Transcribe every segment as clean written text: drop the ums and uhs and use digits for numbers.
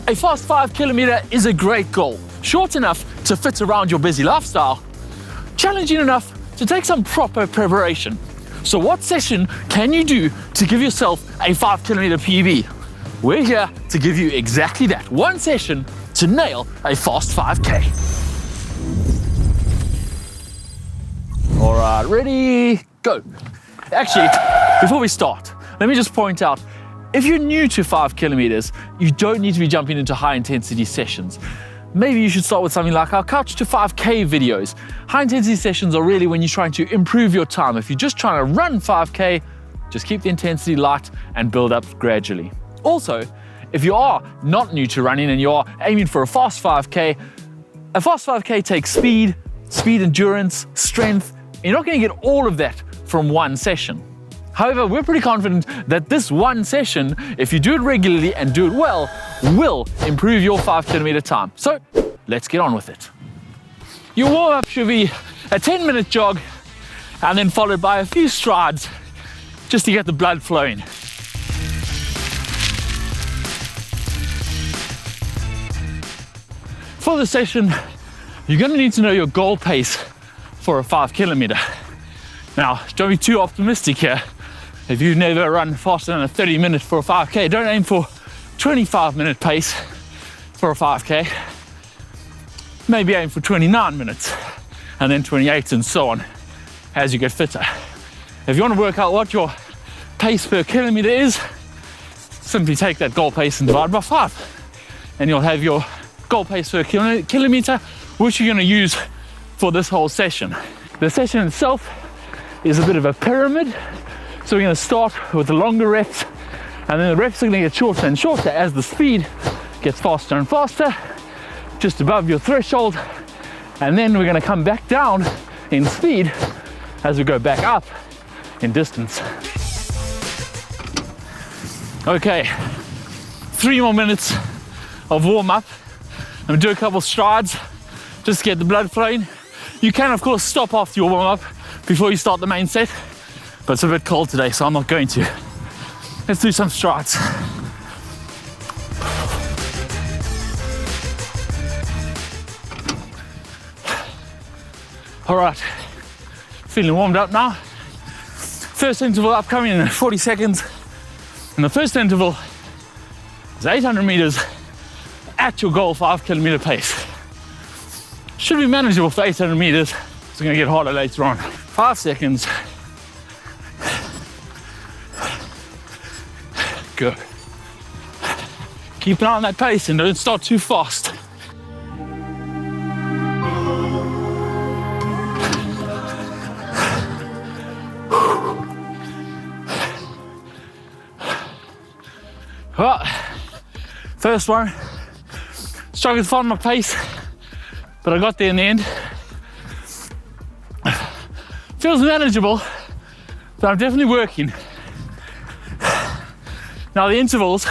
A fast 5 kilometer is a great goal, short enough to fit around your busy lifestyle, challenging enough to take some proper preparation. So what session can you do to give yourself a 5 kilometer PB? We're here to give you exactly that, one session to nail a fast 5K. All right, ready, go. Actually, before we start, let me just point out, if you're new to 5 kilometers, you don't need to be jumping into high intensity sessions. Maybe you should start with something like our Couch to 5K videos. High intensity sessions are really when you're trying to improve your time. If you're just trying to run 5K, just keep the intensity light and build up gradually. Also, if you are not new to running and you're aiming for a fast 5K takes speed, endurance, strength. You're not going to get all of that from one session. However, we're pretty confident that this one session, if you do it regularly and do it well, will improve your 5 kilometer time. So let's get on with it. Your warm-up should be a 10-minute jog and then followed by a few strides just to get the blood flowing. For the session, you're going to need to know your goal pace for a 5 kilometer. Now, don't be too optimistic here. If you've never run faster than a 30-minute for a 5K, don't aim for 25-minute pace for a 5K. Maybe aim for 29 minutes and then 28 and so on as you get fitter. If you want to work out what your pace per kilometer is, simply take that goal pace and divide by 5. And you'll have your goal pace per kilometer, which you're going to use for this whole session. The session itself is a bit of a pyramid. So we're going to start with the longer reps, and then the reps are going to get shorter and shorter as the speed gets faster and faster, just above your threshold. And then we're going to come back down in speed as we go back up in distance. Okay, 3 more minutes of warm up. I'm going to do a couple strides just to get the blood flowing. You can, of course, stop after your warm up before you start the main set. But it's a bit cold today, so I'm not going to. Let's do some strides. All right, feeling warmed up now. First interval upcoming in 40 seconds. And the first interval is 800 meters at your goal 5 kilometer pace. Should be manageable for 800 meters. It's gonna get harder later on. 5 seconds. Good. Keep an eye on that pace and don't start too fast. Well, first one, struggled to find my pace, but I got there in the end. Feels manageable, but I'm definitely working. Now the intervals,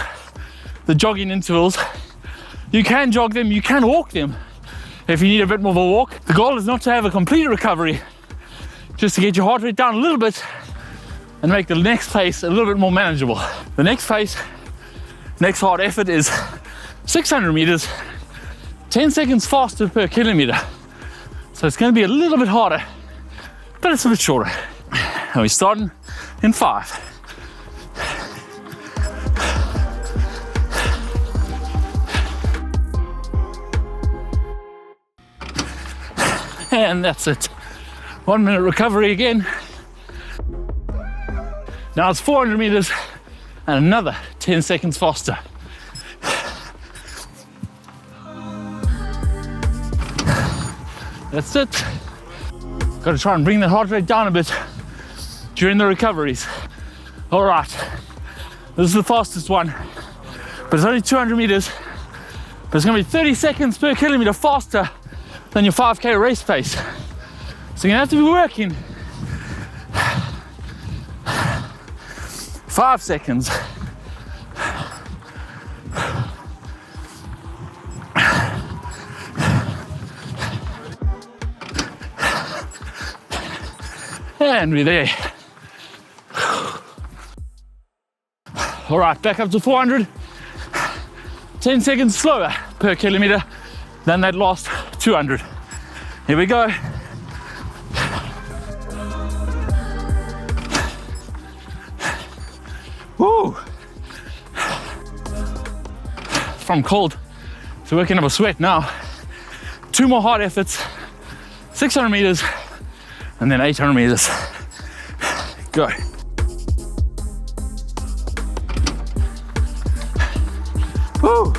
the jogging intervals, you can jog them, you can walk them if you need a bit more of a walk. The goal is not to have a complete recovery, just to get your heart rate down a little bit and make the next pace a little bit more manageable. The next pace, next hard effort is 600 meters, 10 seconds faster per kilometer. So it's going to be a little bit harder, but it's a bit shorter. And we're starting in 5. And that's it. 1 minute recovery again. Now it's 400 meters and another 10 seconds faster. That's it. Got to try and bring that heart rate down a bit during the recoveries. All right, this is the fastest one, but it's only 200 meters, but it's gonna be 30 seconds per kilometer faster than your 5K race pace. So you're gonna have to be working 5 seconds. And we're there. All right, back up to 400. 10 seconds slower per kilometer than that last 200. Here we go. Woo! From cold to working up a sweat now. 2 more hard efforts, 600 meters, and then 800 meters. Go. Woo!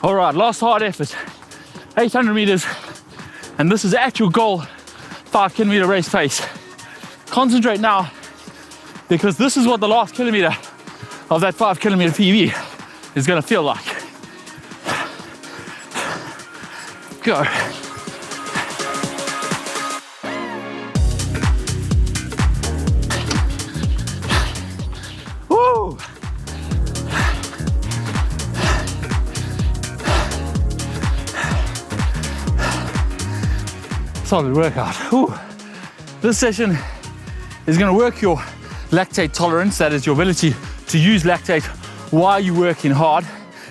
All right, last hard effort, 800 meters, and this is actual goal 5 kilometer race pace. Concentrate now, because this is what the last kilometer of that 5 kilometer PB is gonna feel like. Go. Woo! Solid workout. Whew. This session is going to work your lactate tolerance, that is your ability to use lactate while you're working hard.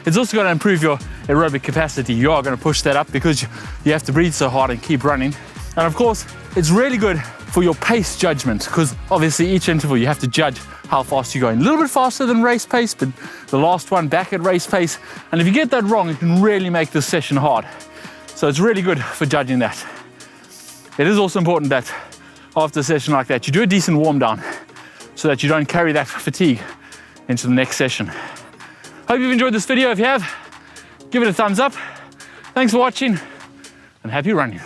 It's also going to improve your aerobic capacity. You are going to push that up because you have to breathe so hard and keep running. And of course, it's really good for your pace judgment, because obviously each interval you have to judge how fast you're going. A little bit faster than race pace, but the last one back at race pace. And if you get that wrong, it can really make this session hard. So it's really good for judging that. It is also important that after a session like that, you do a decent warm down so that you don't carry that fatigue into the next session. Hope you've enjoyed this video. If you have, give it a thumbs up. Thanks for watching and happy running.